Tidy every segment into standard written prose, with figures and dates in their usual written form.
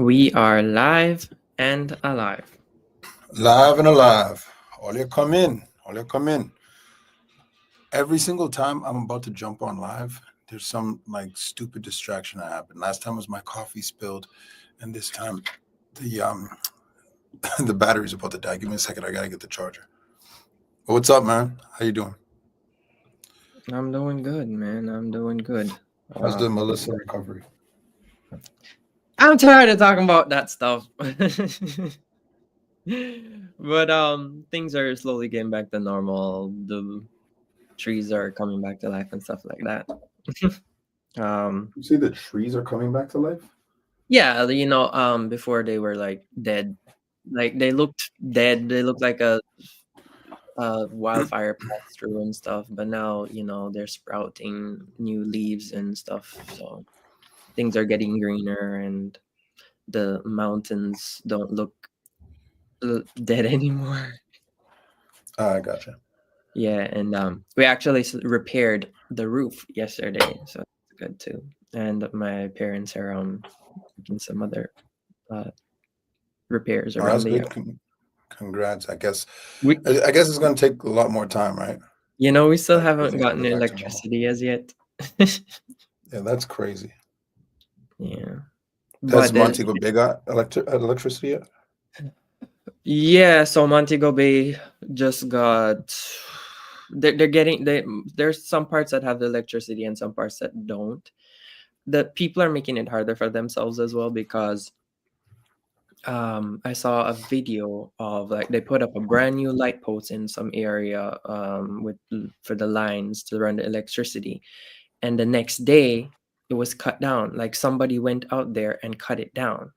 We are live and alive. Live and alive. All you come in. All you come in. Every single time I'm about to jump on live, there's some like stupid distraction that happened. Last time was my coffee spilled, and this time the the battery's about to die. Give me a second. I gotta get the charger. What's up, man? How you doing? I'm doing good, man. I'm doing good. How's the Um, Melissa recovery? I'm tired of talking about that stuff. But things are slowly getting back to normal. The trees are coming back to life and stuff like that. um, You see the trees are coming back to life? yeah, before they were like dead. Like they looked dead. They looked like a wildfire passed through and stuff, but now, they're sprouting new leaves and stuff. So things are getting greener and the mountains don't look dead anymore. I gotcha. Yeah, and we actually repaired the roof yesterday, so that's good too. And my parents are making some other uh, repairs Oh, around that's the good. yard. Congrats. I guess. We, I guess it's gonna take a lot more time, right? we still Like for haven't things to gotten get back to normal. electricity as yet. Yeah, that's crazy. Yeah, Has but Montego Bay got electricity yet? yeah, so Montego Bay just got. They're getting there's some parts that have electricity and some parts that don't. The people are making it harder for themselves as well because I saw a video of like they put up a brand new light post in some area for the lines to run the electricity, and the next day it was cut down. Like somebody went out there and cut it down.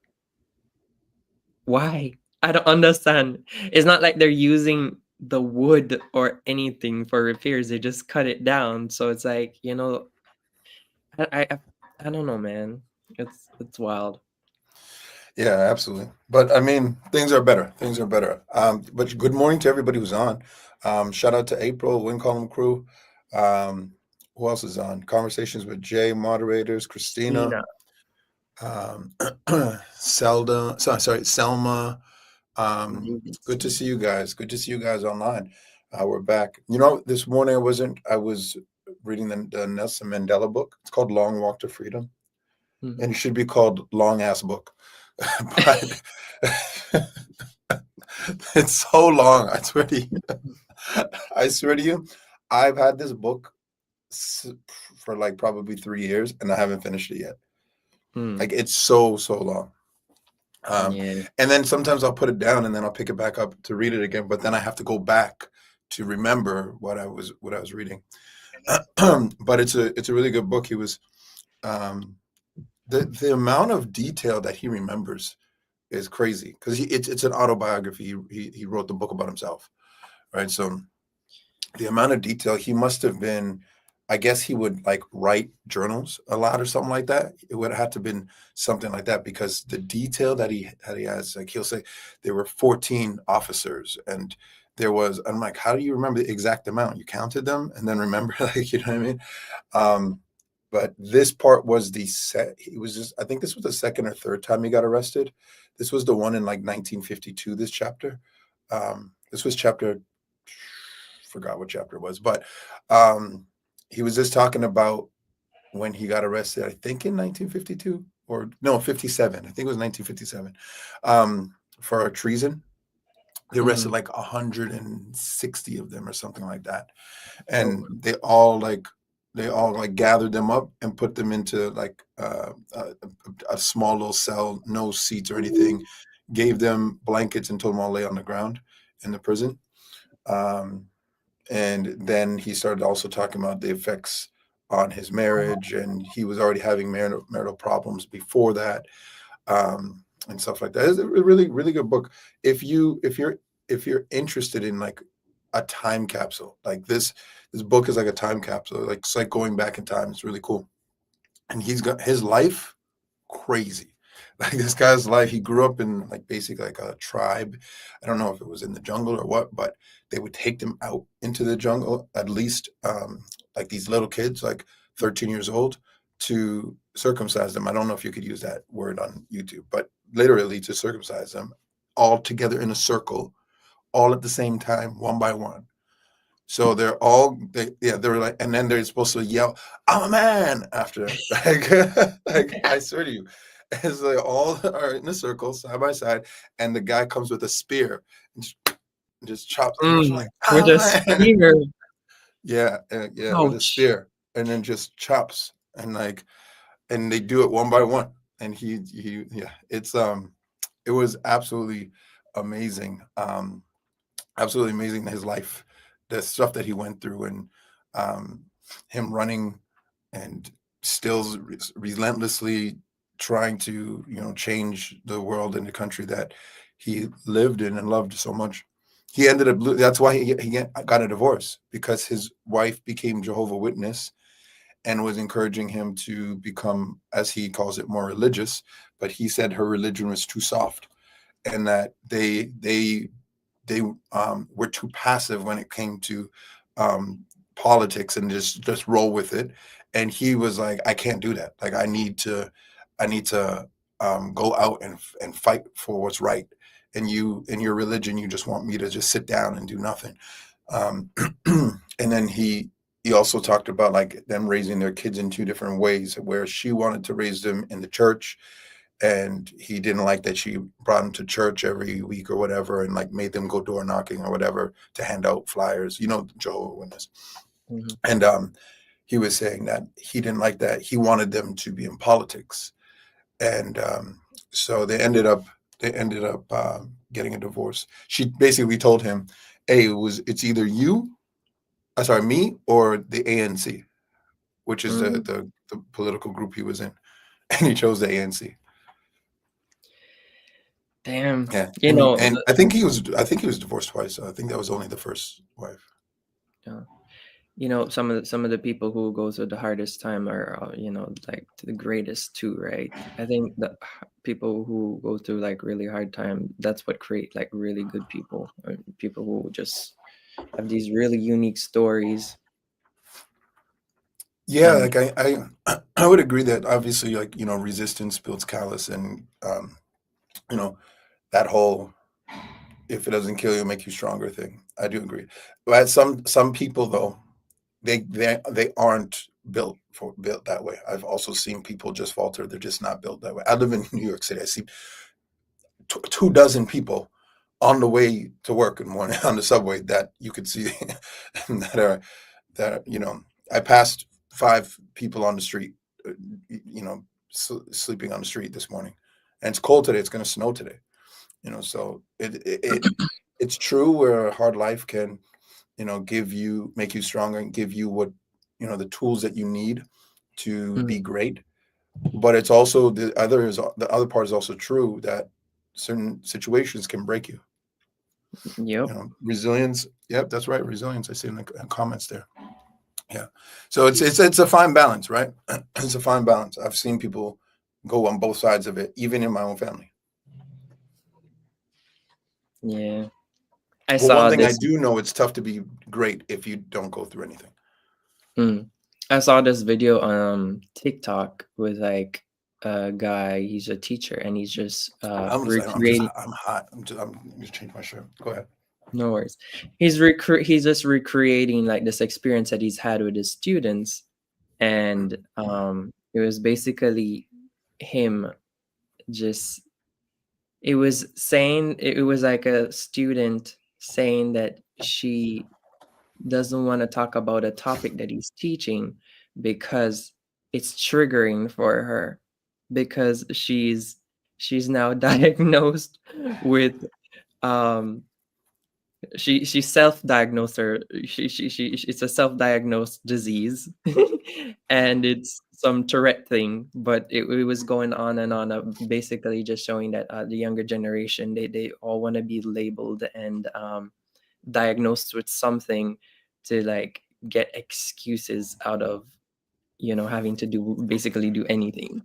Why? I don't understand. It's not like they're using the wood or anything for repairs. They just cut it down. So it's like, I I, I I don't know, man. It's wild. Yeah, absolutely. But I mean, things are better. Things are better. But good morning to everybody who's on. Shout out to April, Win Column crew. Um, who else is on? Conversations with Jay, moderators, Christina, Nah. um, sorry, Selma. Good to see you guys. Good to see you guys online. We're back. You know, this morning I was reading the Nelson Mandela book. It's called Long Walk to Freedom, Mhm. and it should be called Long Ass Book. But it's so long. I swear to you. I swear to you, I've had this book for like probably 3 years, and I haven't finished it yet. Hmm. Like it's so long. Um, Yeah. and then sometimes I'll put it down, and then I'll pick it back up to read it again. But then I have to go back to remember what I was reading. But it's a really good book. He was um, the amount of detail that he remembers is crazy because it's an autobiography. He wrote the book about himself, right? So the amount of detail he must have been. I guess he would like write journals a lot or something like that. It would have had to been something like that because the detail that he has, like he'll say, there were 14 officers and there was. I'm like, how do you remember the exact amount? You counted them and then remember, like you know what I mean? Um, but this part was the set. He was just. I think this was the second or third time he got arrested. This was the one in like 1952. This chapter. This was chapter. Forgot what chapter it was, but um, he was just talking about when he got arrested. I think in 1952 or no 57. I think it was 1957 for treason. They arrested Mhm. like 160 of them or something like that, Oh, and they all like gathered them up and put them into like a small little cell, no seats or anything. Gave them blankets and told them all lay on the ground in the prison. Um, and then he started also talking about the effects on his marriage, and he was already having marital problems before that, and stuff like that. It's a really really good book. If you're interested in like a time capsule like this book is like a time capsule, like it's like going back in time. It's really cool. And he's got his life crazy. Like this guy's life, he grew up in like basically like a tribe. I don't know if it was in the jungle or what, but they would take them out into the jungle, at least like these little kids, like 13 years old, to circumcise them. I don't know if you could use that word on YouTube, but literally to circumcise them, all together in a circle, all at the same time, one by one. So they're like, and then they're supposed to yell, "I'm a man" after, like I swear to you, it's like all are in a circle side by side, and the guy comes with a spear and just chops, and they're like, With "I'm a a man." spear. Yeah, yeah, with a Ouch. spear, and then just chops, and like, and they do it one by one, and yeah, it was amazing, absolutely amazing his life, the stuff that he went through, and um, him running and still relentlessly trying to change the world and the country that he lived in and loved so much. He ended up that's why he got a divorce, because his wife became Jehovah Witness and was encouraging him to become, as he calls it, more religious. But he said her religion was too soft, and that they were too passive when it came to um, politics, and just roll with it. And he was like, I can't do that. Like, I need to go out and fight for what's right. And you, in your religion, you just want me to just sit down and do nothing. Um, and then he also talked about like them raising their kids in two different ways, where she wanted to raise them in the church, and he didn't like that she brought them to church every week or whatever, and like made them go door knocking or whatever to hand out flyers, Jehovah's Witness. Mhm. And he was saying that he didn't like that. He wanted them to be in politics, and so they ended up getting a divorce. She basically told him, "Hey, it's either sorry, me or the ANC, which is Mhm. the political group he was in," and he chose the ANC. Damn. Yeah, You and know, and I think he was divorced twice. So I think that was only the first wife. uh, some of the people who go through the hardest time are, like the greatest too, right? I think the people who go through like really hard time, that's what create like really good people, or people who just have these really unique stories. Yeah, And like I would agree that obviously, like, resistance builds callous, and you know that whole "if it doesn't kill you, make you stronger" thing. I do agree. But some people though, they aren't built that way. I've also seen people just falter. They're just not built that way. I live in New York City. I see 2 dozen people on the way to work in the morning on the subway that you could see that are that. I passed 5 people on the street, uh, sleeping on the street this morning, and it's cold today. It's going to snow today. So it's true where a hard life can make you stronger and give you what the tools that you need to mm, be great. But it's also the other part is also true, that certain situations can break you. yep. Resilience. Yep, that's right. Resilience. I see in the comments there. Yeah. So it's a fine balance, right? It's a fine balance. I've seen people go on both sides of it, even in my own family. Yeah, I But one saw thing I this. do know, it's tough to be great if you don't go through anything. Mm. I saw this video on TikTok with like a guy. He's a teacher, and he's just recreating. I'm hot. I'm just change my shirt. Go ahead. No worries. He's just recreating like this experience that he's had with his students, and it was basically him just. It was saying it was like a student saying that she doesn't want to talk about a topic that he's teaching because it's triggering for her, because she's now diagnosed with um she self-diagnosed her it's a self-diagnosed disease and it's some Tourette thing, but it was going on and on, basically just showing that the younger generation, they all want to be labeled and diagnosed with something to like get excuses out of having to do basically do anything.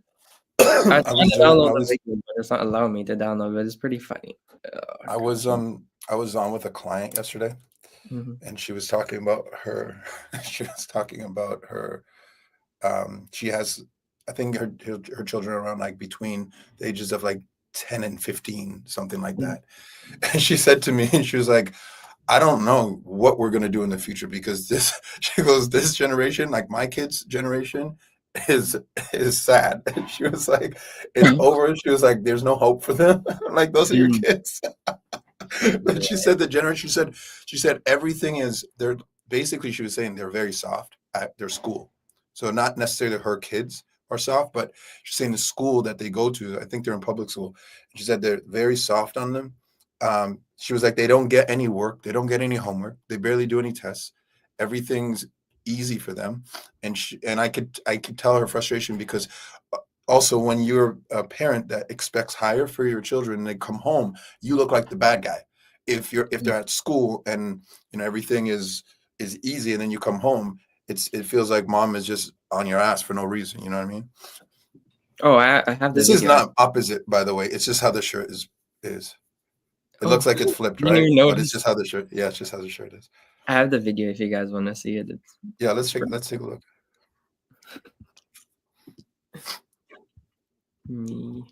I was I trying was to download I the was video, but it's not allowing me to download, but it's pretty funny. Oh I was gosh. I was on with a client yesterday, Mhm. and she was talking about her she was talking about her she has, I think her children are around like between the ages of like 10 and 15, something like Mm. that. And she said to me, and she was like, I don't know what we're gonna do in the future because this she goes, this generation, like my kids' generation, is is sad. She was like, it's over. She was like, there's no hope for them. Like those are your Mm. kids. But she said the generation she said everything is they're basically she was saying they're very soft at their school. So not necessarily her kids are soft, but she's saying the school that they go to, I think they're in public school. She said they're very soft on them. She was like, they don't get any work, they don't get any homework, they barely do any tests. Everything's easy for them. And I could tell her frustration because also when you're a parent that expects higher for your children and they come home, you look like the bad guy. If they're at school and everything is easy and then you come home, it feels like mom is just on your ass for no reason. You know what I mean? Oh, I have the This is video. not opposite, by the way. It's just how the shirt is. It Oh, looks like it's flipped, didn't right? even But it's notice. just how the shirt. Yeah, it's just how the shirt is. I have the video if you guys want to see it. It's Yeah, let's take a look. me.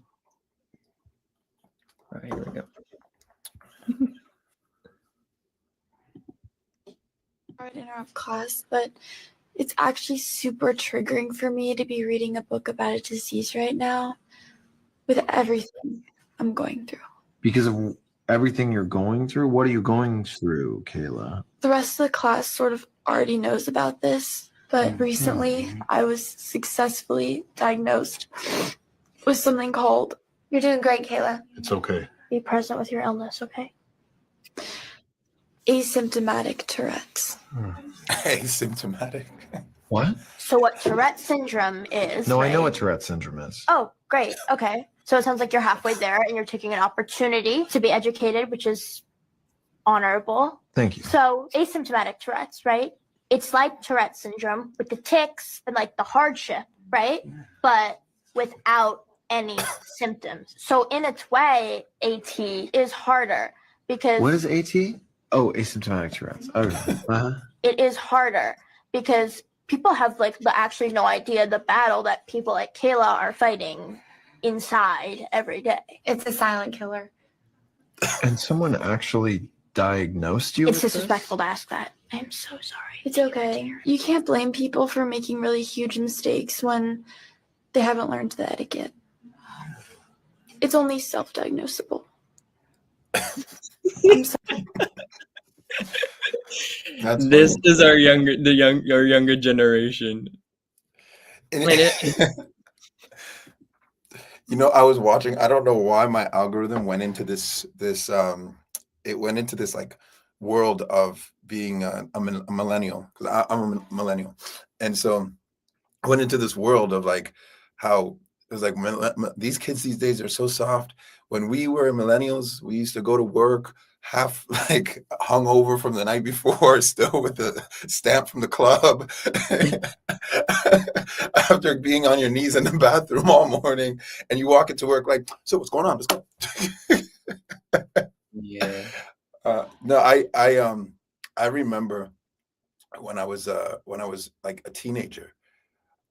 Oh, here we go. Sorry to interrupt class, but it's actually super triggering for me to be reading a book about a disease right now with everything I'm going through. Because of everything you're going through? What are you going through, Kayla? The rest of the class sort of already knows about this, but recently I was successfully diagnosed with something called You're doing great, Kayla. It's okay. Be present with your illness, okay? asymptomatic Tourette's. Asymptomatic. What? So what Tourette syndrome is? No, right? I know what Tourette syndrome is. Oh, great. Okay. So it sounds like you're halfway there and you're taking an opportunity to be educated, which is honorable. Thank you. So asymptomatic Tourette's, right? It's like Tourette syndrome with the tics and like the hardship, right? But without any symptoms. So in its way, AT is harder because What is AT? Oh, asymptomatic Tourette's. Okay. Uh-huh. it is harder because people have like actually no idea the battle that people like Kayla are fighting inside every day. It's a silent killer. And someone actually diagnosed you It's with disrespectful to ask that. I'm so sorry. It's okay. You can't blame people for making really huge mistakes when they haven't learned the etiquette. It's only self-diagnosable. I'm sorry. That's This funny. is our younger generation. And And it- I was watching. I don't know why my algorithm went into this. It went into this like world of being a millennial because I'm a millennial, and so I went into this world of like how it was like these kids these days are so soft. When we were millennials, we used to go to work half like hungover from the night before, still with the stamp from the club, after being on your knees in the bathroom all morning, and you walk into work like, so what's going on? Let's go. yeah. No, I remember when I was like a teenager.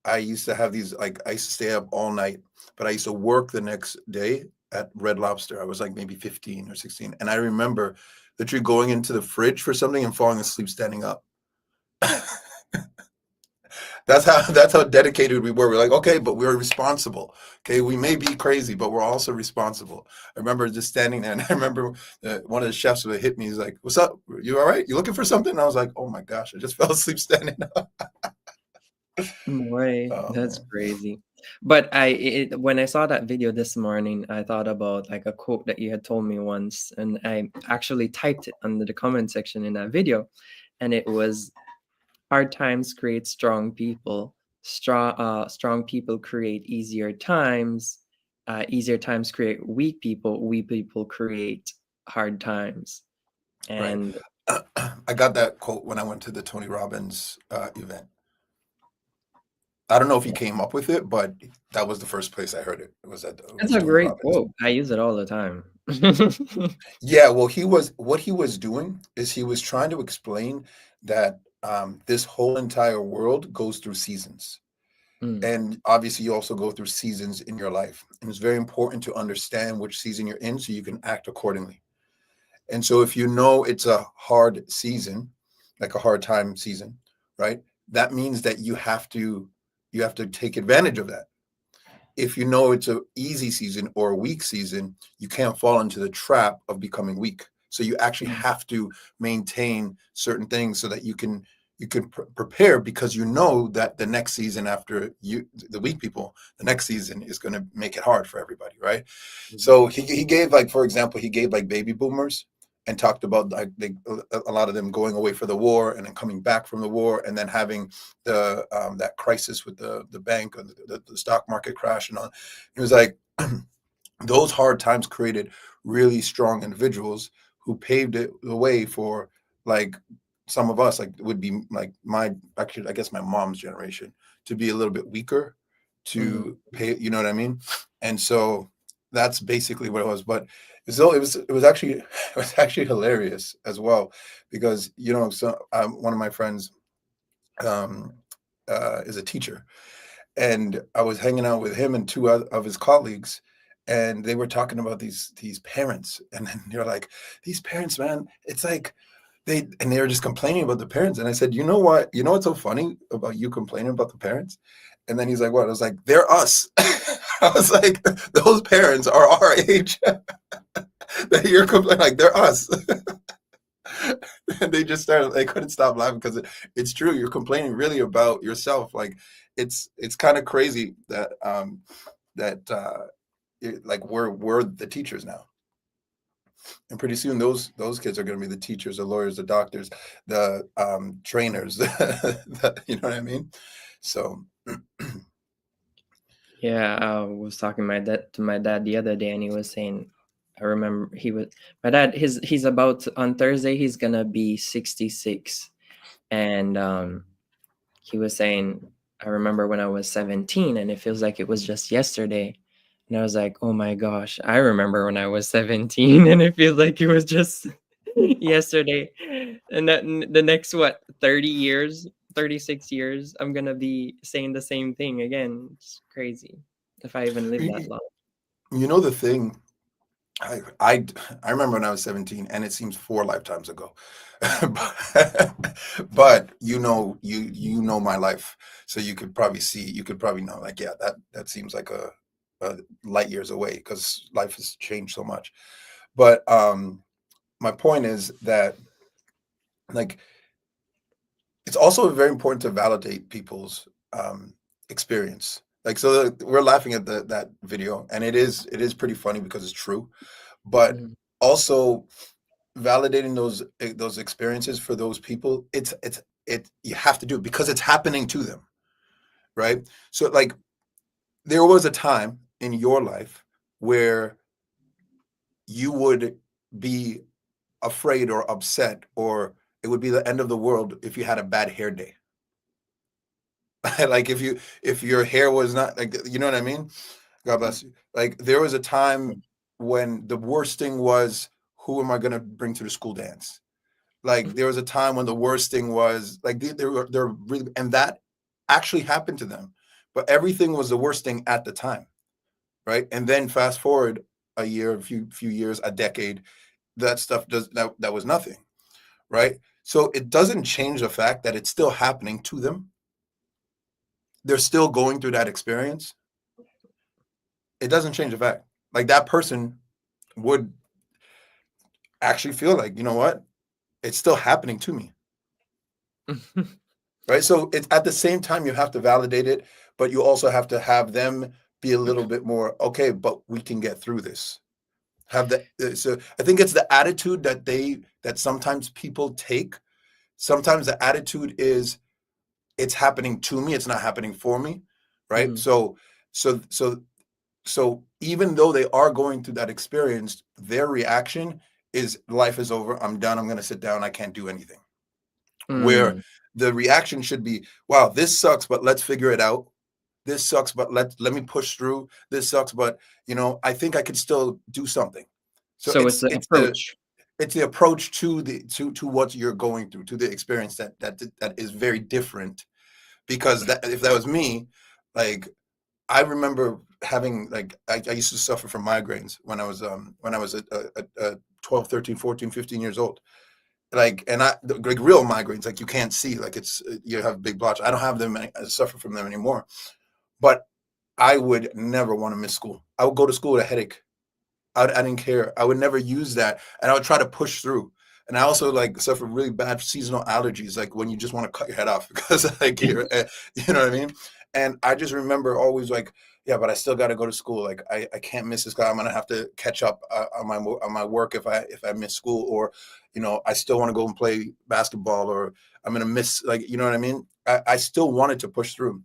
I used to have these like I used to stay up all night, but I used to work the next day at Red Lobster. I was like maybe 15 or 16, and I remember literally going into the fridge for something and falling asleep standing up. That's how dedicated we were. We're like, okay, but we're responsible. Okay, we may be crazy, but we're also responsible. I remember just standing there, and I remember one of the chefs would hit me. He's like, "What's up? You all right? You looking for something?" And I was like, "Oh my gosh, I just fell asleep standing up." Boy, Oh, that's man. crazy. But when I saw that video this morning, I thought about like a quote that you had told me once, and I actually typed it under the comment section in that video, and it was, "Hard times create strong people. Strong people create easier times. Easier times create weak people. Weak people create hard times." Right. And I got that quote when I went to the Tony Robbins event. I don't know if he came up with it, but that was the first place I heard it. It was at that's a Tony great Robbins. quote. I use it all the time. Yeah, well, what he was doing is he was trying to explain that this whole entire world goes through seasons. And obviously, you also go through seasons in your life. And it's very important to understand which season you're in so you can act accordingly. And so if you know it's a hard season, like a hard time season, right? That means that you have to take advantage of that. If you know it's a easy season or a weak season, you can't fall into the trap of becoming weak. So you actually have to maintain certain things so that you can prepare, because you know that the next season after you, the weak people, the next season is going to make it hard for everybody, right? So he gave, like, for example, he gave like baby boomers and talked about like a lot of them going away for the war and then coming back from the war and then having the that crisis with the bank or the stock market crash and all. He was like, those hard times created really strong individuals who paved the way for, like, some of us, like, would be like actually I guess my mom's generation, to be a little bit weaker, to pay, you know what I mean? And so that's basically what it was. But it was actually it was actually hilarious as well, because so one of my friends um is a teacher, and I was hanging out with him and two of his colleagues, and they were talking about these parents, and then they're like, these parents, man, it's like they were just complaining about the parents. And I said, you know what? You know what's so funny about you complaining about the parents? And then he's like, what? I was like, they're us. I was like, those parents are our age. That you're complaining, like, they're us. And they just started, they couldn't stop laughing, because it's true. You're complaining really about yourself. Like, it's kind of crazy that like we're the teachers now. And pretty soon those kids are going to be the teachers, the lawyers, the doctors, the trainers. You know what I mean? So Yeah, I was talking to my dad the other day, and he was saying, I remember my dad. He's about on Thursday. He's gonna be 66, and he was saying, I remember when I was 17, and it feels like it was just yesterday. And I was like, oh my gosh, I remember when I was 17, and it feels like it was just yesterday. And that the next, what, 30 years, 36 years, I'm gonna be saying the same thing again. It's crazy if I even live that long. you know the thing, I remember when I was 17, and it seems 4 lifetimes ago. But you know my life, so you could probably know, like, yeah, that seems like a light years away, because life has changed so much. But my point is that, like, it's also very important to validate people's experience. Like, so we're laughing at that video, and it is pretty funny because it's true, but Mhm. also validating those experiences for those people. You have to do it because it's happening to them, right? So, like, there was a time in your life where you would be afraid or upset, or it would be the end of the world if you had a bad hair day. Like, if your hair was not, like, you know what I mean? God bless you. Like, there was a time when the worst thing was, who am I going to bring to the school dance? Like, there was a time when the worst thing was, like, they're really, and that actually happened to them. But everything was the worst thing at the time, right? And then fast forward a year, a few years, a decade, that stuff that was nothing, right? So it doesn't change the fact that it's still happening to them. They're still going through that experience. It doesn't change the fact. Like, that person would actually feel like, you know what? It's still happening to me. Right. So it's at the same time, you have to validate it, but you also have to have them be a little bit more, okay, but we can get through this. Have the So I think it's the attitude that sometimes people take. Sometimes the attitude is, it's happening to me, it's not happening for me. Right. Mhm. So even though they are going through that experience, their reaction is, life is over, I'm done, I'm going to sit down, I can't do anything. Where Mm. the reaction should be, wow, this sucks, but let's figure it out. This sucks, but let me push through. This sucks, but I think I could still do something. So So it's the approach. it's the approach to what you're going through, to the experience that is very different. Because if that was me, Like I remember having like I used to suffer from migraines when I was a 12, 13, 14, 15 years old. Like and like real migraines, like you can't see, like it's you have big blotch. I don't have them. I suffer from them anymore. But I would never want to miss school. I would go to school with a headache. I didn't care. I would never use that, and I would try to push through. And I also like suffer really bad seasonal allergies, like when you just want to cut your head off because like you know what I mean. And I just remember always like, yeah, but I still got to go to school. Like I can't miss this class. I'm gonna have to catch up on my work if I miss school, or you know, I still want to go and play basketball, or I'm gonna miss like you know what I mean. I still wanted to push through.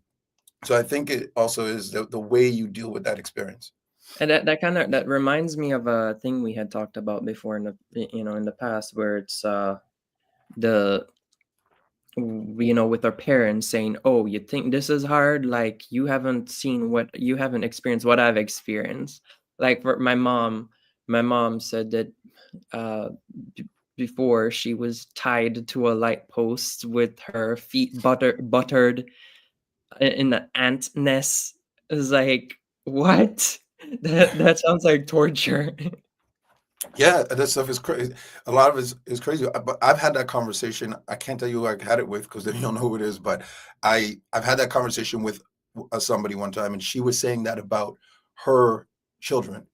So I think it also is the way you deal with that experience. And that kind of that reminds me of a thing we had talked about before in the in the past, where it's the with our parents saying, "Oh, you think this is hard? Like you haven't experienced what I've experienced." Like for my mom said that uh before she was tied to a light post with her feet buttered in the ant nest. Is like, what? That sounds like torture. Yeah, that stuff is crazy. A lot of it is crazy. But I've had that conversation. I can't tell you who I had it with because then you don't know who it is. But I've had that conversation with somebody one time, and she was saying that about her children,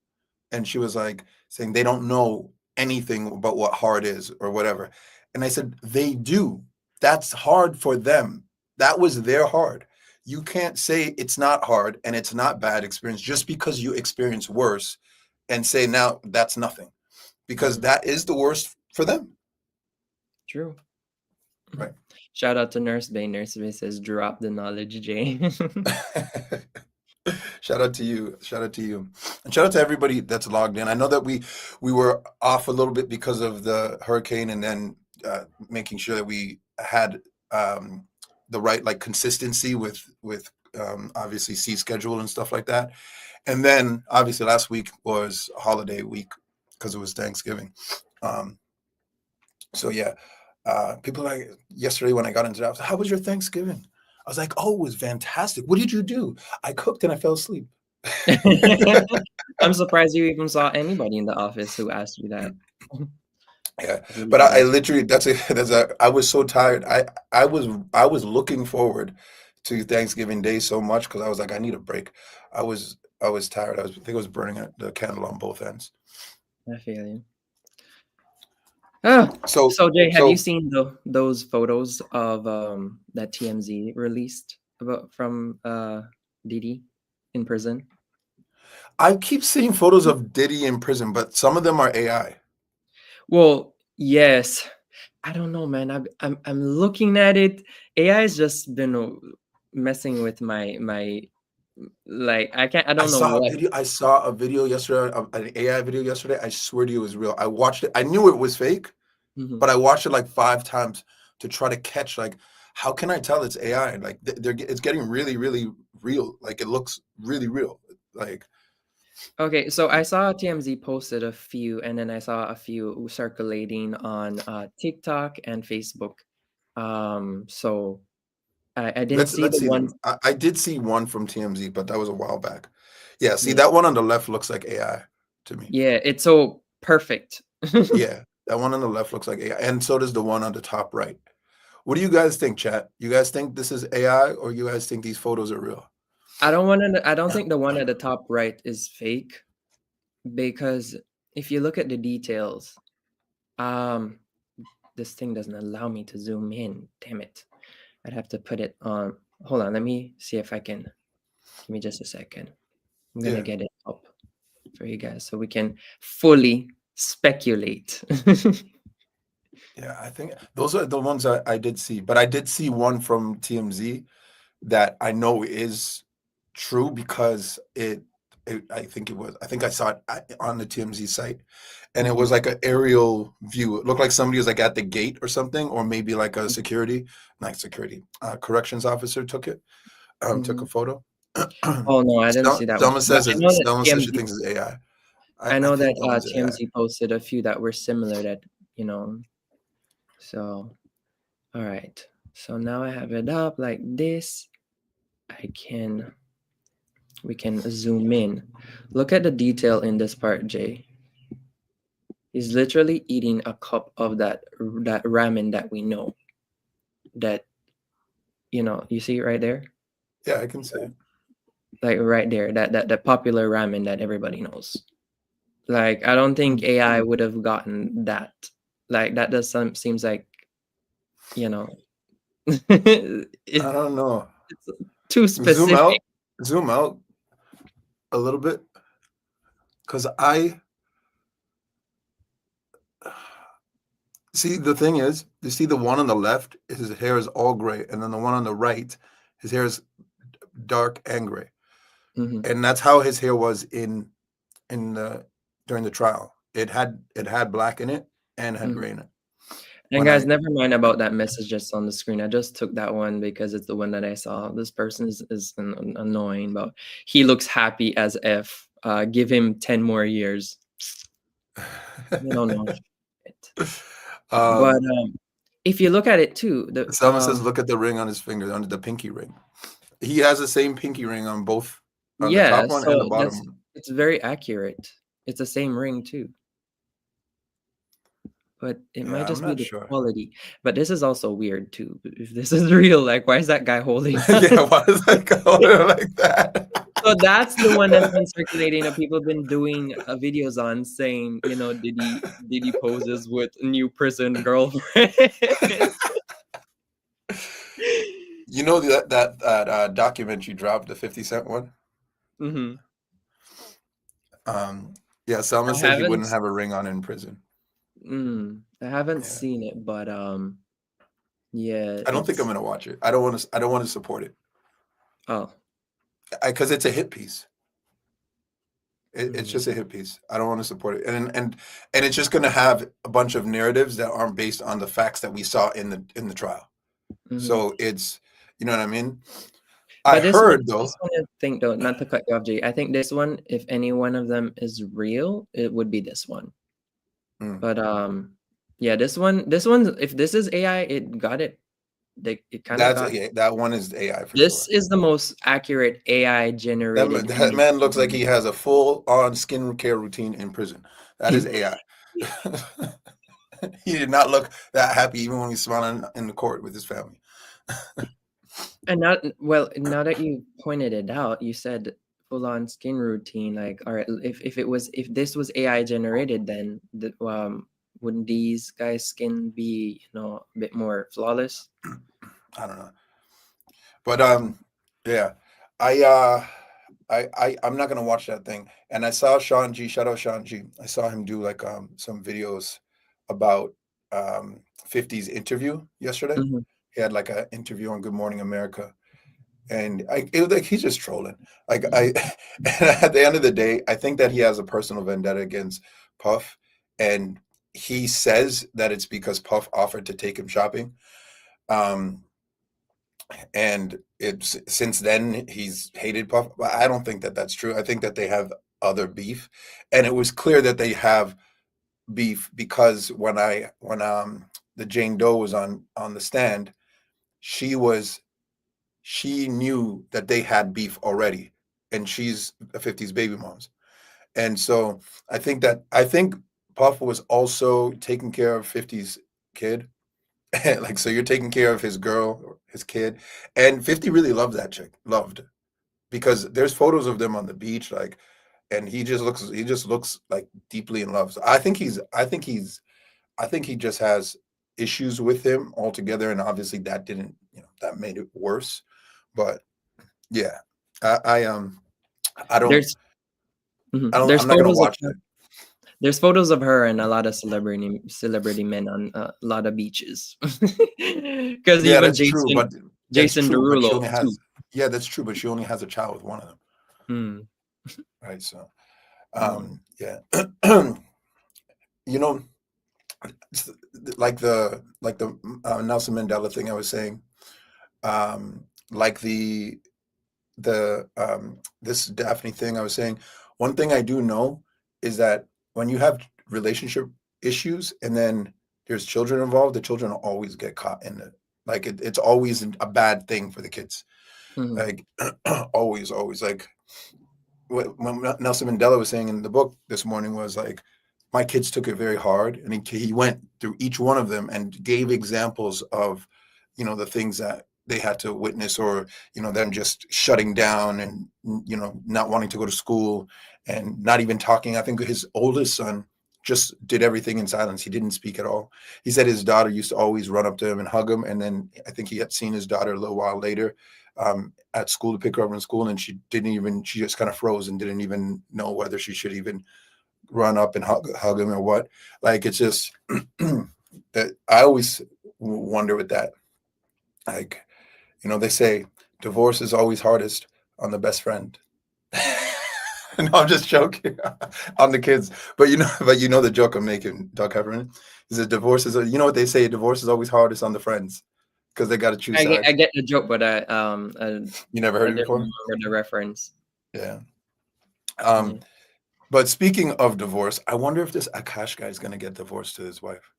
and she was like saying they don't know anything about what hard is or whatever. And I said they do. That's hard for them. That was their hard. You can't say it's not hard and it's not bad experience just because you experience worse and say now that's nothing because Mhm. that is the worst for them. True. Right. Shout out to Nurse Bay. Nurse Bay says, "Drop the knowledge, Jay." Shout out to you. Shout out to you. And shout out to everybody that's logged in. I know that we were off a little bit because of the hurricane and then making sure that we had the right like consistency with obviously seat schedule and stuff like that. And then obviously last week was holiday week because it was Thanksgiving. Um, so yeah, people like yesterday when I got into that, I was like, how was your Thanksgiving? I was like, oh, it was fantastic. What did you do? I cooked and I fell asleep. I'm surprised you even saw anybody in the office who asked you that. Yeah, I really but I didn't. literally that's a I was so tired. I was looking forward to Thanksgiving Day so much because I was like I need a break. I was tired. I think I was burning the candle on both ends. I feel you. Oh, So so Jay, have you so seen those photos of that TMZ released about from Didi in prison? I keep seeing photos of Diddy in prison, but some of them are AI. Well, yes. I don't know, man. I'm looking at it. AI has just been messing with my like I don't know what. I saw a video yesterday, an AI video yesterday. I swear to you, it was real. I watched it. I knew it was fake, Mhm. but I watched it like 5 times to try to catch like how can I tell it's AI? Like it's getting really, really real. Like it looks really real. Like Okay, so I saw TMZ posted a few, and then I saw a few circulating on TikTok and Facebook. So I didn't see let's the see ones. them. I did see one from TMZ, but that was a while back. Yeah, see Yeah, that one on the left looks like AI to me. yeah, it's so perfect. Yeah, that one on the left looks like AI, and so does the one on the top right. What do you guys think, chat? You guys think this is AI, or you guys think these photos are real? I don't think the one at the top right is fake because if you look at the details, um, this thing doesn't allow me to zoom in. Damn it! I'd have to put it on. Hold on, let me see if I can. Give me just a second. I'm gonna Yeah. get it up for you guys so we can fully speculate. Yeah, I think those are the ones I did see, but I did see one from TMZ that I know is true because I think it was, I think I saw it on the TMZ site, and it was Mhm, like an aerial view. It looked like somebody was like at the gate or something, or maybe like a mhm, security, not security, corrections officer took it, took a mhm. photo. Oh no, I didn't see that one. But Someone says she thinks it's AI. I I know that think that one's AI. TMZ posted a few that were similar that, you know, so all right. So now I have it up like this. I can we can zoom in. Look at the detail in this part, Jay. He's literally eating a cup of that ramen that we know. That, you see it right there? Yeah, I can see it. Like right there, that popular ramen that everybody knows. Like, I don't think AI would have gotten that. Like, that seems like, I it's don't know. too specific. Zoom out a little bit, because see, the thing is, you see the one on the left, his hair is all gray, and then the one on the right, his hair is dark and gray, and that's how his hair was in during the trial. It had black in it and had gray in it. And guys, never mind about that message just on the screen. I just took that one because it's the one that I saw. This person is annoying, but he looks happy as if. Give him 10 more years. You don't know shit. But if you look at it too, someone says, look at the ring on his finger, under the pinky ring. He has the same pinky ring on both, on the top one and the bottom one. It's very accurate. It's the same ring too. But it might just be the quality. But this is also weird too. If this is real, like, why is that guy holding? Yeah, why is that guy holding it like that? So that's the one that's been circulating that people have been doing videos on, saying, did he poses with a new prison girlfriend? You know that document you dropped, the 50 Cent one? Mm-hmm. Yeah, Salman said he wouldn't have a ring on in prison. I haven't seen it, but yeah. I don't think I'm gonna watch it. I don't want to support it. Oh, because it's a hit piece. It's just a hit piece. I don't want to support it, and it's just gonna have a bunch of narratives that aren't based on the facts that we saw in the trial. So it's, you know what I mean. But I heard though. This one, I think, though, not to cut you off, Jay. I think this one, if any one of them is real, it would be this one. But yeah, this one, if this is AI, it got it. It kind of got it. That one is AI for this sure. Is the most accurate AI generated. That man looks like he has a full-on skincare routine in prison. That is AI. He did not look that happy even when he's smiling in the court with his family. And now that you pointed it out, you said full-on skin routine. Like, all right, if this was AI generated, then wouldn't these guys' skin be a bit more flawless? I don't know, but yeah, I'm not gonna watch that thing. And I saw Sean G. Shout out Sean G. I saw him do like some videos about 50's interview yesterday. He had like an interview on Good Morning America, and it was like he's just trolling. Like and at the end of the day, I think that he has a personal vendetta against Puff, and he says that it's because Puff offered to take him shopping. And it's since then he's hated Puff. But I don't think that that's true. I think that they have other beef, and it was clear that they have beef because when the Jane Doe was on the stand, she knew that they had beef already, and she's a 50's baby moms, and so I think Puff was also taking care of 50's kid. Like, so you're taking care of his girl, his kid, and 50 really loved because there's photos of them on the beach, like, and he just looks like deeply in love. So I think he just has issues with him altogether, and obviously that didn't, that made it worse. But yeah, I don't. I'm not gonna watch it. There's photos of her and a lot of celebrity men on a lot of beaches. Because that's true, but Jason Derulo. That's true, but she only has a child with one of them. Right. So, yeah, like the Nelson Mandela thing I was saying, like this Daphne thing I was saying. One thing I do know is that when you have relationship issues and then there's children involved, the children always get caught in it. Like it's always a bad thing for the kids. Like always. Like what Nelson Mandela was saying in the book this morning was like, my kids took it very hard, and he went through each one of them and gave examples of, the things that they had to witness, or them just shutting down and not wanting to go to school and not even talking. I think his oldest son just did everything in silence. He didn't speak at all. He said his daughter used to always run up to him and hug him, and then I think he had seen his daughter a little while later at school to pick her up in school, and she just kind of froze and didn't even know whether she should even run up and hug him or what. Like, it's just that I always wonder with that. Like, they say divorce is always hardest on the best friend. No, I'm just joking on the kids, but the joke I'm making, Doug Heffernan, is that divorce is, what they say, divorce is always hardest on the friends because they got to choose sides. I get the joke, but You never heard it before? Remember the reference. Yeah. But speaking of divorce, I wonder if this Akash guy is going to get divorced to his wife.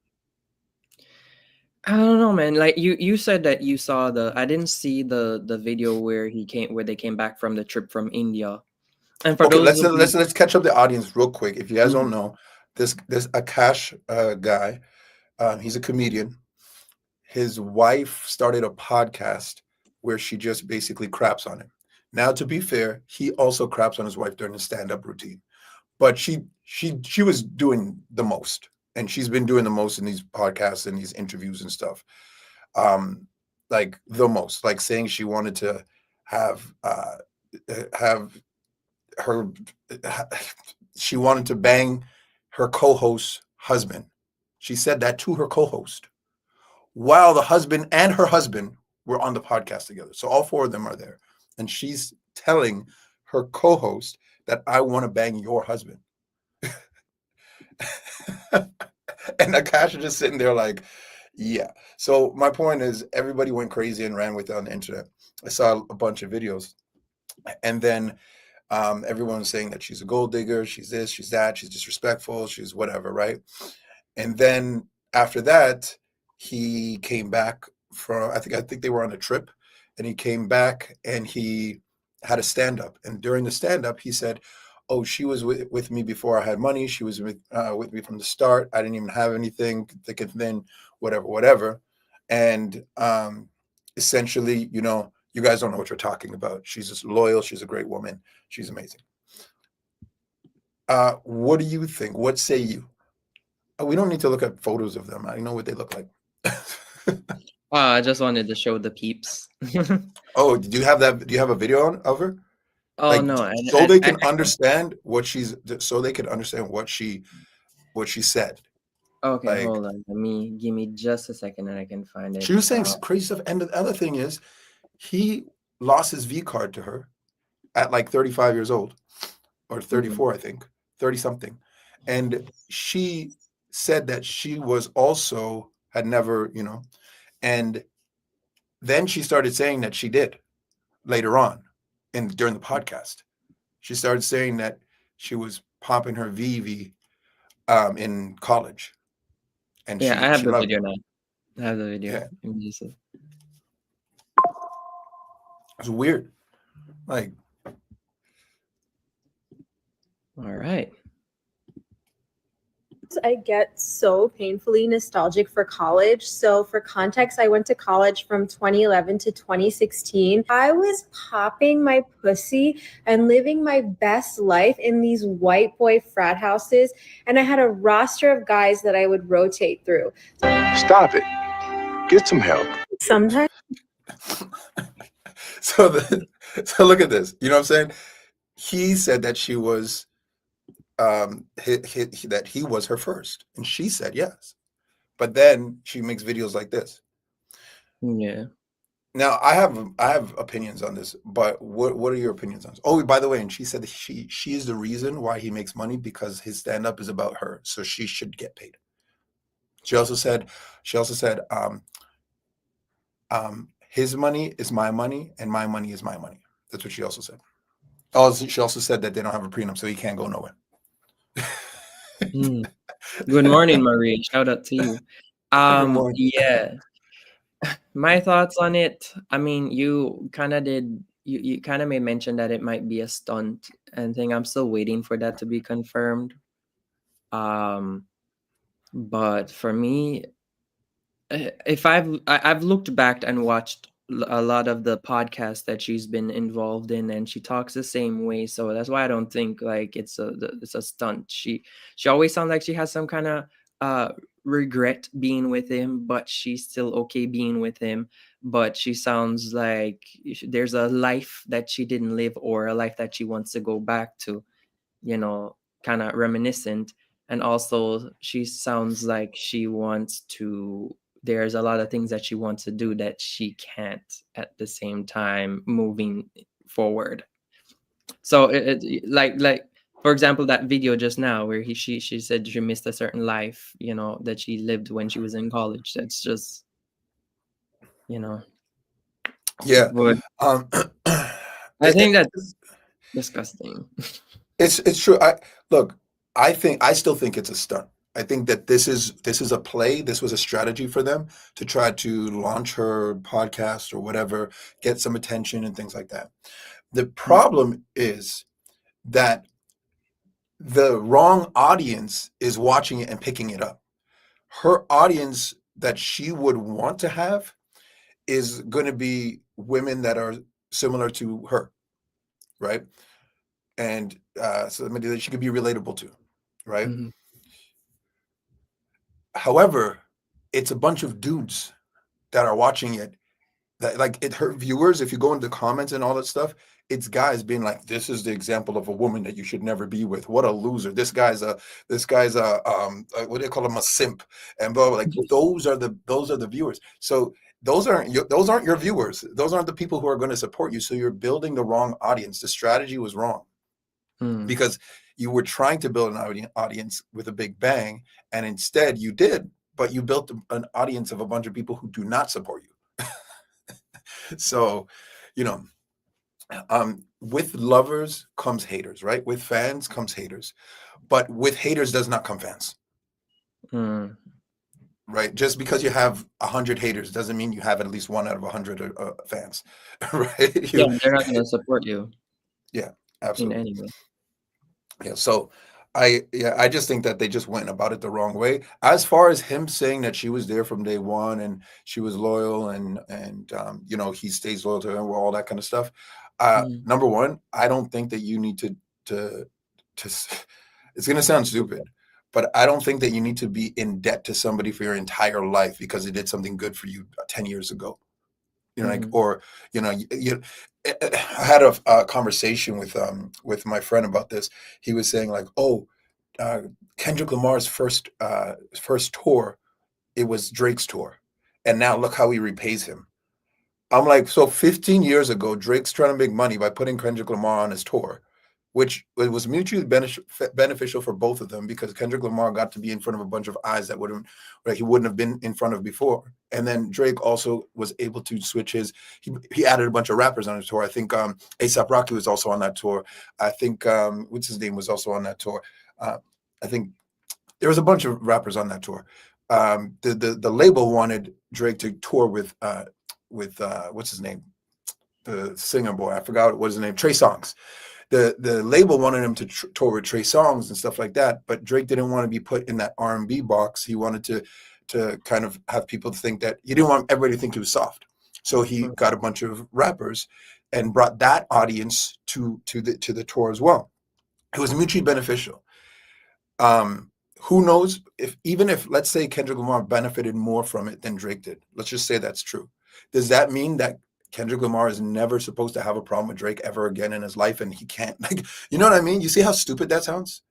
I don't know, man. Like you said that you saw I didn't see the video where they came back from the trip from India. And for those, let's catch up the audience real quick. If you guys don't know, this Akash guy, he's a comedian. His wife started a podcast where she just basically craps on him. Now, to be fair, he also craps on his wife during the stand-up routine, but she was doing the most, and she's been doing the most in these podcasts and these interviews and stuff. Like the most, like saying she wanted to have her, she wanted to bang her co-host's husband. She said that to her co-host while the husband and her husband were on the podcast together. So all four of them are there. And she's telling her co-host that I want to bang your husband. And Akash is just sitting there like, yeah. So my point is, everybody went crazy and ran with it on the internet. I saw a bunch of videos. And then everyone was saying that she's a gold digger, she's this, she's that, she's disrespectful, she's whatever, right? And then after that, he came back from, I think they were on a trip, and he came back and he had a stand-up. And during the stand-up, he said, oh, she was with me before I had money. She was with me from the start. I didn't even have anything, thick and thin, whatever. And essentially, you guys don't know what you're talking about. She's just loyal. She's a great woman. She's amazing. What do you think? What say you? We don't need to look at photos of them. I know what they look like. I just wanted to show the peeps. Oh, do you have that? Do you have a video of her? Oh, like, no. So they can understand what she said. Okay, like, hold on. Give me just a second and I can find it. She was saying crazy stuff. And the other thing is, he lost his V card to her at like 35 years old, or 34, I think, 30 something. And she said that she was also had never, and then she started saying that she did later on during the podcast. She started saying that she was popping her VV in college. And yeah, I have the video it. now. I have the video. Yeah. Immediately. It's weird. Like, all right. I get so painfully nostalgic for college. So for context, I went to college from 2011 to 2016. I was popping my pussy and living my best life in these white boy frat houses. And I had a roster of guys that I would rotate through. Stop it. Get some help. Sometimes. So look at this. You know what I'm saying? He said that she was that he was her first, and she said yes, but then she makes videos like this. Yeah. Now I have opinions on this, but what are your opinions on this? Oh, by the way, and she said that she is the reason why he makes money, because his stand-up is about her, so she should get paid. She also said his money is my money and my money is my money. That's what she also said. Oh, she also said that they don't have a prenup, so he can't go nowhere. Good morning, Marie. Shout out to you. Yeah. My thoughts on it. I mean, you kind of did you kind of may mention that it might be a stunt and thing. I'm still waiting for that to be confirmed. But for me, if I've looked back and watched a lot of the podcasts that she's been involved in, and she talks the same way, so that's why I don't think like it's a stunt. She always sounds like she has some kind of uh regret being with him, but she's still okay being with him. But she sounds like there's a life that she didn't live, or a life that she wants to go back to, kind of reminiscent. And also she sounds like she wants to there's a lot of things that she wants to do that she can't at the same time moving forward. So like for example, that video just now where she said she missed a certain life, that she lived when she was in college. That's just, you know Yeah. but Um, I think that's disgusting. it's true. I still think it's a stunt. I think that this is a play. This was a strategy for them to try to launch her podcast or whatever, get some attention and things like that. The problem is that the wrong audience is watching it and picking it up. Her audience that she would want to have is going to be women that are similar to her, right? And somebody that she could be relatable to, right? Mhm. However, it's a bunch of dudes that are watching it. That like it her viewers. If you go into comments and all that stuff, it's guys being like, "This is the example of a woman that you should never be with. What a loser! This guy's a what do they call him, a simp?" And blah, blah. Like those are the viewers. So those aren't your viewers. Those aren't the people who are going to support you. So you're building the wrong audience. The strategy was wrong. Because you were trying to build an audience with a big bang, and instead you did, but you built an audience of a bunch of people who do not support you. So, you know, with lovers comes haters, right? With fans comes haters, but with haters does not come fans, Mm. right? Just because you have 100 haters doesn't mean you have at least one out of 100 fans, right? Yeah, they're not going to support you Yeah, in absolutely. any way. Yeah, so I just think that they just went about it the wrong way. As far as him saying that she was there from day one and she was loyal and he stays loyal to her, all that kind of stuff. Mm. Number one, I don't think that you need to it's gonna sound stupid, but I don't think that you need to be in debt to somebody for your entire life because they did something good for you 10 years ago. Like, Mhm. or I had a conversation with my friend about this. He was saying like, oh, Kendrick Lamar's first tour, it was Drake's tour, and now look how he repays him. I'm like, so 15 years ago, Drake's trying to make money by putting Kendrick Lamar on his tour, which it was mutually beneficial for both of them because Kendrick Lamar got to be in front of a bunch of eyes that he wouldn't have been in front of before. And then Drake also was able to switch he added a bunch of rappers on his tour. I think A$AP Rocky was also on that tour. I think what's his name was also on that tour. I think there was a bunch of rappers on that tour. The label wanted Drake to tour with what's his name, the singer boy. I forgot what his name. Trey Songz. The label wanted him to tour with Trey Songz and stuff like that, but Drake didn't want to be put in that R&B box. He wanted to kind of have people think that he didn't want everybody to think he was soft. So he got a bunch of rappers and brought that audience to the tour as well. It was mutually beneficial. Who knows even if let's say Kendrick Lamar benefited more from it than Drake did. Let's just say that's true. Does that mean that Kendrick Lamar is never supposed to have a problem with Drake ever again in his life and he can't, like, you know what I mean? You see how stupid that sounds?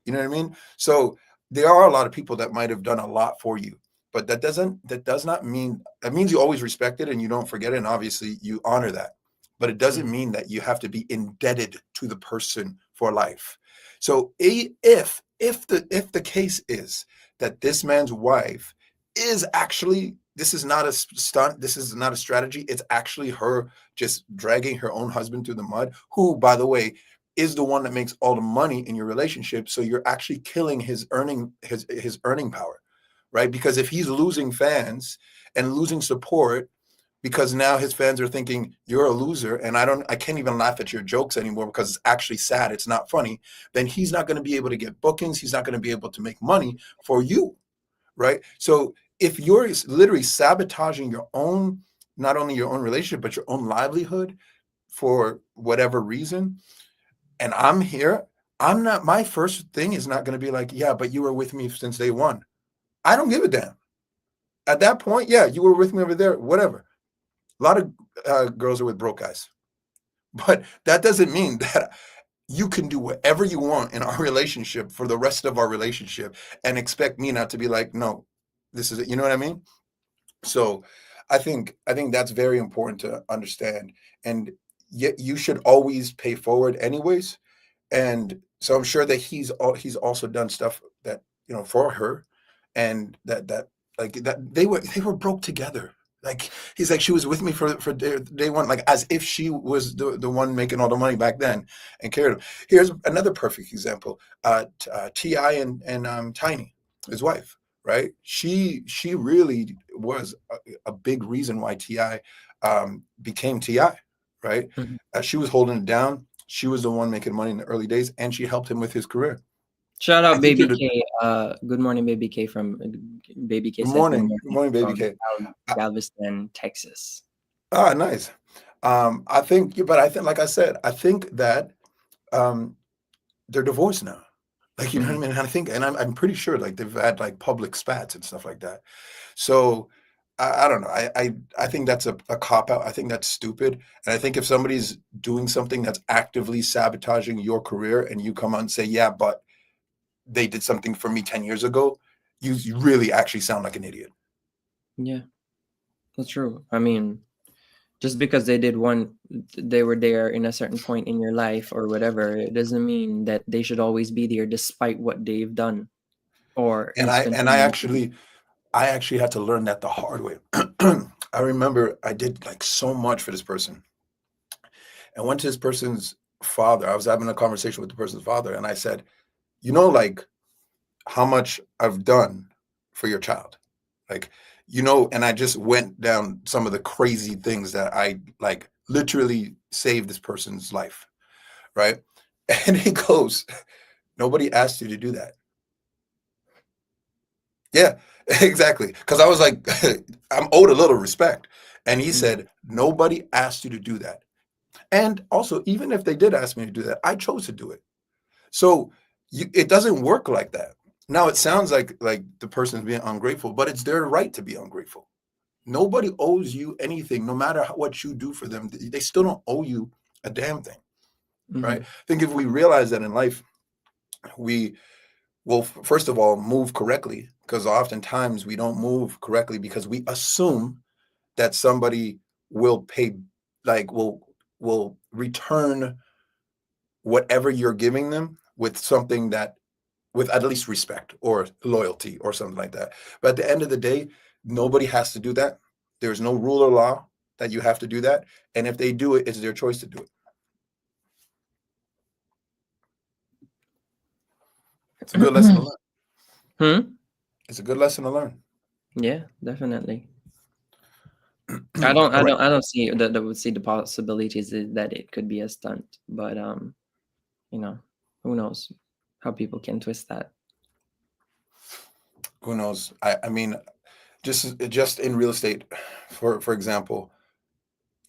You know what I mean? So there are a lot of people that might have done a lot for you, but that does not mean, that means you always respect it and you don't forget it. And obviously you honor that, but it doesn't mean that you have to be indebted to the person for life. So if the case is that this man's wife is actually, this is not a stunt, this is not a strategy, it's actually her just dragging her own husband through the mud, who, by the way, is the one that makes all the money in your relationship. So you're actually killing his earning power, right? Because if he's losing fans and losing support because now his fans are thinking you're a loser and I can't even laugh at your jokes anymore because it's actually sad, it's not funny, then he's not going to be able to get bookings, he's not going to be able to make money for you, right? So if you're literally sabotaging your own, not only your own relationship, but your own livelihood for whatever reason, and I'm here, I'm not, my first thing is not going to be like, yeah, but you were with me since day one. I don't give a damn. At that point, yeah, you were with me over there, whatever. A lot of girls are with broke guys, but that doesn't mean that you can do whatever you want in our relationship for the rest of our relationship and expect me not to be like, no, this is it. You know what I mean? So I think that's very important to understand. And yet you should always pay forward anyways. And so I'm sure that he's also done stuff that, for her, and that like that they were broke together. Like he's like, she was with me for day one, like as if she was the one making all the money back then and cared him. Here's another perfect example. Ti and Tiny, his wife, right? She really was a big reason why Ti became Ti, right? Mhm. She was holding it down. She was the one making money in the early days, and she helped him with his career. Shout I out think Baby they're K. Good morning, Baby K from Baby K good said good morning, morning Baby from K. Uh, Galveston, Texas. Nice. I think, but I think, like I said, I think that um, they're divorced now. Like, you know what I Mhm. mean? And I think, and I'm pretty sure like they've had like public spats and stuff like that. So I don't know. I think that's a cop out. I think that's stupid. And I think if somebody's doing something that's actively sabotaging your career and you come out and say, yeah, but they did something for me 10 years ago, you really actually sound like an idiot. Yeah, that's true. I mean, just because they were there in a certain point in your life or whatever, it doesn't mean that they should always be there despite what they've done or And is I continuing to do. actually had to learn that the hard way. I remember I did like so much for this person. I went to this person's father. I was having a conversation with the person's father, and I said, like how much I've done for your child. Like, and I just went down some of the crazy things that I like literally saved this person's life. Right. And he goes, nobody asked you to do that. Yeah, exactly. Because I was like, I'm owed a little respect. And he Mm. said, nobody asked you to do that. And also, even if they did ask me to do that, I chose to do it. So it doesn't work like that. Now it sounds like the person's being ungrateful, but it's their right to be ungrateful. Nobody owes you anything, no matter what you do for them. They still don't owe you a damn thing, right? Mhm. I think if we realize that in life, we will first of all move correctly, because oftentimes we don't move correctly because we assume that somebody will pay, like will return whatever you're giving them with something that, with at least respect or loyalty or something like that. But at the end of the day, nobody has to do that. There's no rule or law that you have to do that. And if they do it, it's their choice to do it. It's a good lesson to learn. Hmm? It's a good lesson to learn. Yeah, definitely. All right. I don't see that would see the possibilities that it could be a stunt, but who knows how people can twist that. Who knows? I mean, just in real estate, for example,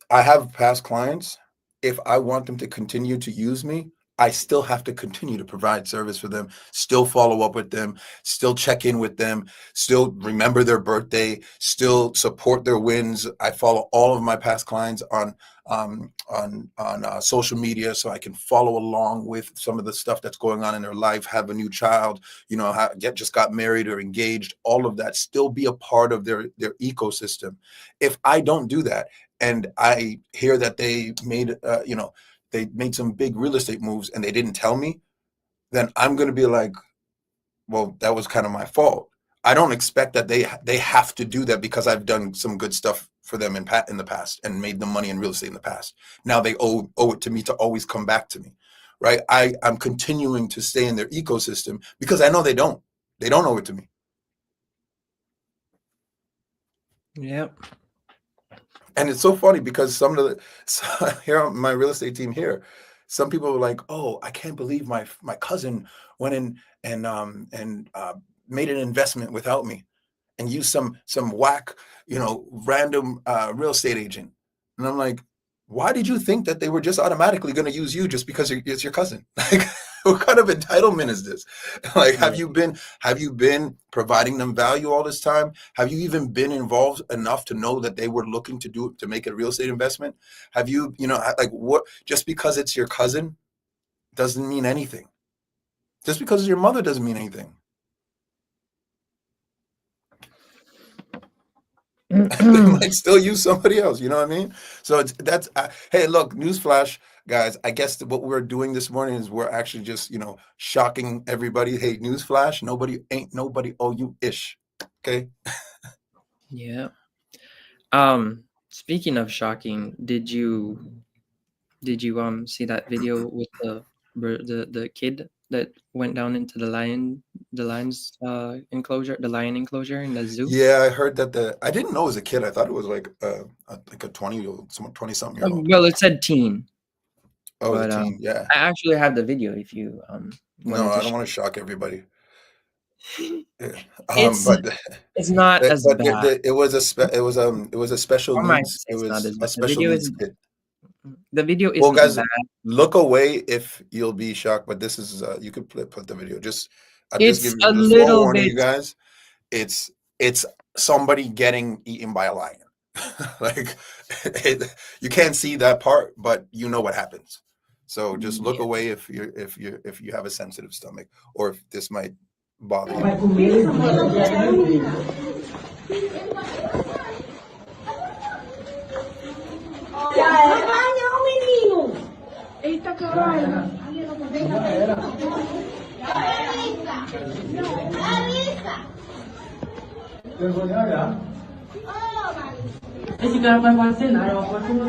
I have past clients. If I want them to continue to use me, I still have to continue to provide service for them, still follow up with them, still check in with them, still remember their birthday, still support their wins. I follow all of my past clients on social media, so I can follow along with some of the stuff that's going on in their life. Have a new child, just got married or engaged. All of that, still be a part of their ecosystem. If I don't do that, and I hear that they made some big real estate moves and they didn't tell me, then I'm going to be like, well, that was kind of my fault. I don't expect that they have to do that because I've done some good stuff for them in the past and made them money in real estate in the past. Now they owe it to me to always come back to me, right? I'm continuing to stay in their ecosystem because I know they don't owe it to me. Yep. And it's so funny because some of the here on my real estate team here, some people were like, "Oh, I can't believe my cousin went in and made an investment without me and used some whack, random real estate agent." And I'm like, "Why did you think that they were just automatically going to use you just because it's your cousin? Like, what kind of entitlement is this? Like, Yeah. have you been providing them value all this time? Have you even been involved enough to know that they were looking to make a real estate investment? Have you, like, what? Just because it's your cousin doesn't mean anything. Just because it's your mother doesn't mean anything. They might still use somebody else. You know what I mean? So hey, look, newsflash, guys. I guess what we're doing this morning is we're actually just, shocking everybody. Hey, newsflash, ain't nobody owe you ish. Okay. Yeah. Speaking of shocking, did you see that video with the kid that went down into the lion's enclosure, the lion enclosure in the zoo? Yeah, I heard that I didn't know it was a kid. I thought it was like a 20-something year old. Well, it said teen, Oh, it was but a teen. Yeah. I actually have the video if you No, wanted I to don't show. want to shock everybody. Yeah. It's But it's not as but bad. it was a special Or might needs. say It it's not was as a bad. special needs kid. The video Well, isn't guys, bad. look away if you'll be shocked. But this is you could put the video. I'm just It's giving a you just little forewarning bit. you guys. It's somebody getting eaten by a lion. Like you can't see that part, but you know what happens. So just look Yeah. away if you have a sensitive stomach, or if this might bother you.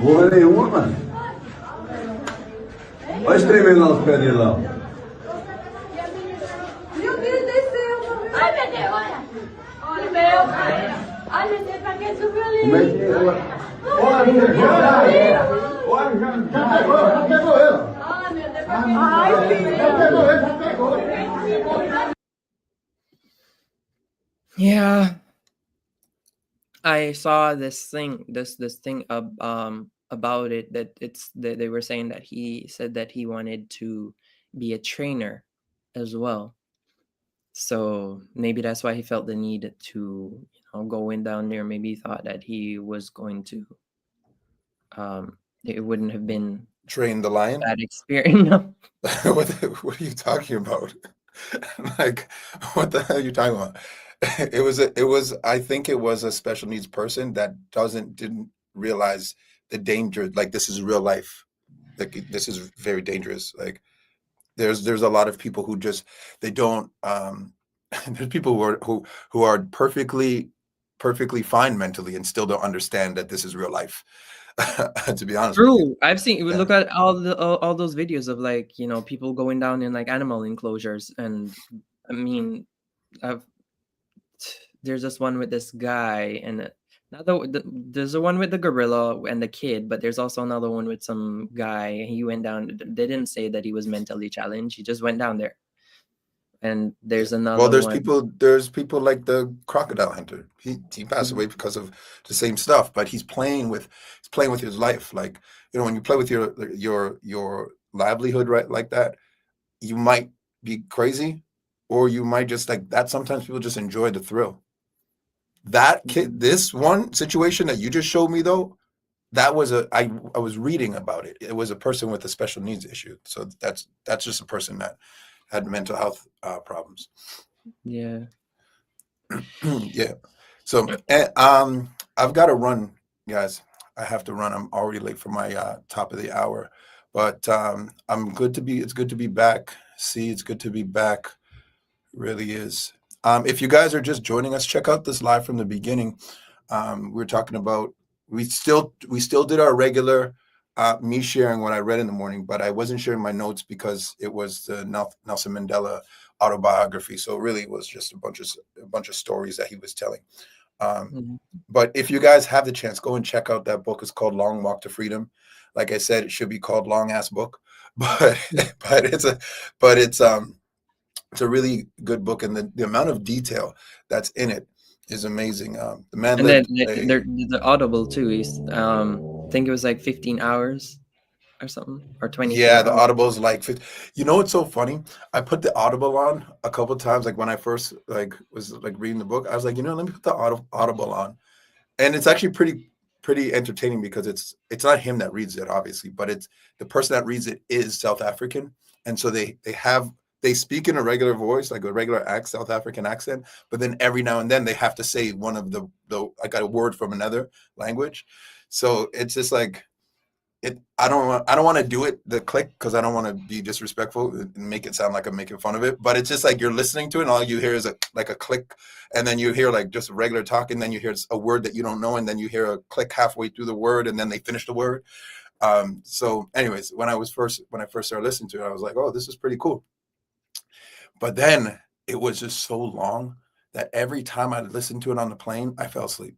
Vou ver nenhuma, mano. Olha espremendo lá os pés dele lá. Meu Deus, desceu. Ai, meu Deus, olha. Olha, meu. Ai, meu Deus, pra que subiu ali? Como é que é? Olha, já pegou ela. Ai, meu Deus, pra que Ai, filho. Já pegou. Yeah. I saw this thing about it, that they were saying that he said that he wanted to be a trainer as well. So maybe that's why he felt the need to, go in down there. Maybe he thought that he was going to it wouldn't have been Train the lion? that experience. No. What are you talking about? Like, what the hell are you talking about? I think it was a special needs person that didn't realize the danger. Like, this is real life. Like, this is very dangerous. Like, there's a lot of people who just, they don't, there's people who are perfectly fine mentally and still don't understand that this is real life. To be honest with you. True. I've seen. Yeah. Look at all those videos of, like, people going down in like animal enclosures, and I mean, there's this one with this guy, and there's the one with the gorilla and the kid, but there's also another one with some guy. He went down. They didn't say that he was mentally challenged. He just went down there. And there's another Well, there's one. people like the crocodile hunter. He passed away because of the same stuff, but he's playing with his life. Like, when you play with your livelihood, right, like that, you might be crazy, or you might just like that. Sometimes people just enjoy the thrill. That kid, this one situation that you just showed me, though, that was I was reading about it. It was a person with a special needs issue. So that's just a person that had mental health problems. Yeah. Yeah. So I've got to run, guys. I have to run. I'm already late for my top of the hour, but it's good to be back. See, it's good to be back. It really is. If you guys are just joining us, check out this live from the beginning. We're talking about, we still did our regular me sharing what I read in the morning, but I wasn't sharing my notes because it was the Nelson Mandela autobiography. So really, it was just a bunch of stories that he was telling. Mhm. But if you guys have the chance, go and check out that book. It's called Long Walk to Freedom. Like I said, it should be called Long Ass Book, but it's a really good book, and the amount of detail that's in it is amazing. The man And then lived a the Audible too is I think it was like 15 hours or something, or 24 yeah, the hours. Audible's like you know what's so funny? I put the Audible on a couple times, like when I first like was like reading the book. I was like, let me put the Audible on, and it's actually pretty entertaining because it's not him that reads it, obviously, but it's the person that reads it is South African, and so they speak in a regular voice, like a regular South African accent, but then every now and then they have to say one of the like a word from another language. So it's just like I don't want to do it the click because I don't want to be disrespectful and make it sound like I'm making fun of it. But it's just like you're listening to it and all you hear is like a click, and then you hear like just regular talk, and then you hear a word that you don't know, and then you hear a click halfway through the word, and then they finish the word. So anyways, when I first started listening to it, I was like, oh, this is pretty cool. But then it was just so long that every time I listened to it on the plane, I fell asleep.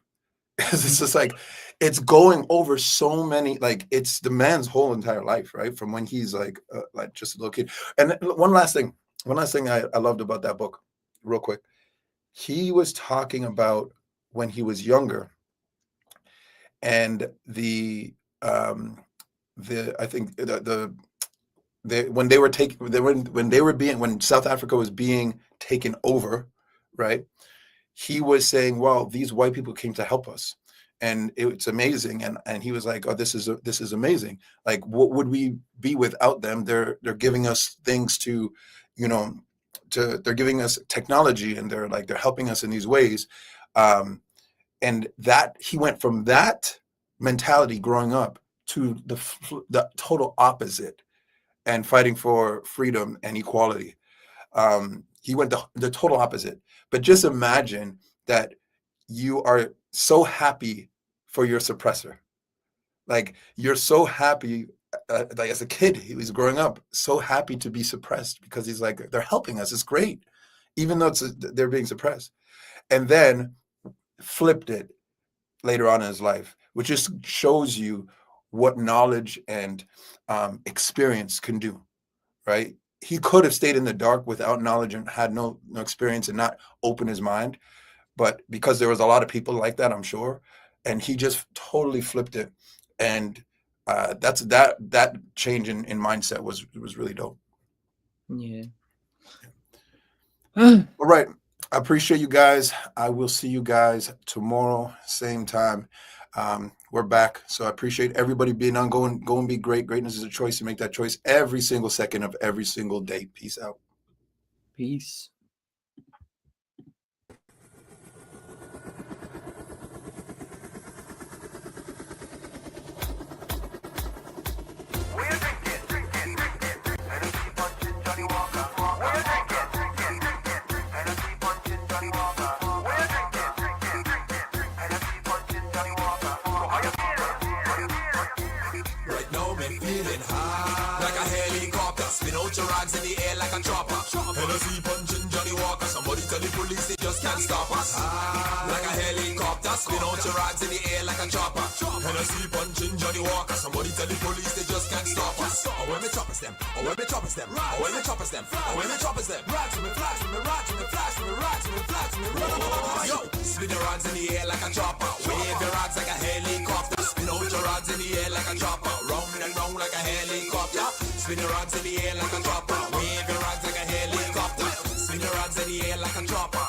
It's just like it's going over so many, like it's the man's whole entire life, right? From when he's like just a little kid. And one last thing I loved about that book, real quick. He was talking about when he was younger, and I think when South Africa was being taken over, right? He was saying, well, these white people came to help us, and it's amazing. And he was like, oh, this is amazing. Like, what would we be without them? They're giving us things to, they're giving us technology, and they're helping us in these ways. And that he went from that mentality growing up to the total opposite, and fighting for freedom and equality. He went the total opposite. But just imagine that you are so happy for your suppressor. Like you're so happy, like as a kid, he was growing up so happy to be suppressed because he's like, they're helping us. It's great, even though they're being suppressed. And then flipped it later on in his life, which just shows you what knowledge and experience can do, right? He could have stayed in the dark without knowledge and had no experience and not open his mind. But because there was a lot of people like that, I'm sure, and he just totally flipped it. And that change in mindset was really dope. Yeah. All right. I appreciate you guys. I will see you guys tomorrow, same time. We're back. So I appreciate everybody being on. Go and be great. Greatness is a choice. You make that choice every single second of every single day. Peace out. Peace. Your rags in the air like a chopper. Hennessy punching Johnny Walker. Somebody tell the police they just can't stop us. Like a helicopter, spin out your rags in the air like a chopper. Hennessy punching Johnny Walker. Somebody tell the police they just can't stop us. Oh, when me choppers them. Oh, when me choppers them. Oh, when me choppers them. Oh, when me choppers them. Rags with me, flags with me, rags with me, flags with me, rags with me, flags with me. Yo, spin your rags in the air like a chopper. Wave your rags like a helicopter. Spin out your rags in the air like a chopper. Round and round like a helicopter. Spin your rags in the air like a chopper. Wave your rags like a helicopter. Spin your rags in the air like a chopper.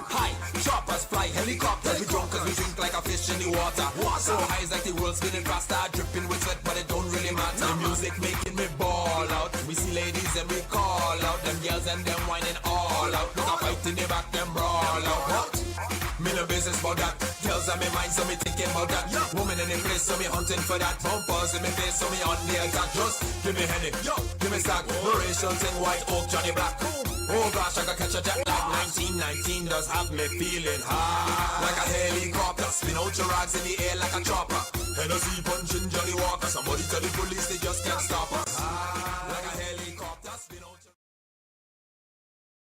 Hi, choppers fly, helicopters. We drunk cause we drink like a fish in the water. So high is like the world spinning faster. Dripping with sweat but it don't really matter. The music making me ball out. We see ladies and we call out. Them girls and them whining all out. Look a fight in the back, them brawl out. What? Me no business about that. Girls on me mind, so me thinking about that. Woman in the place, so me hunting for that. Bumpers in me face, so me on the attack. Just give me Henny, yo, give me sack. Racial thing, white oak, Johnny Black. Oh gosh, I got catch a jet lag. 1919 does have me feeling high. Like a helicopter, spin out your rags in the air like a chopper. Hennessy punching Johnny Walker. Somebody tell the police they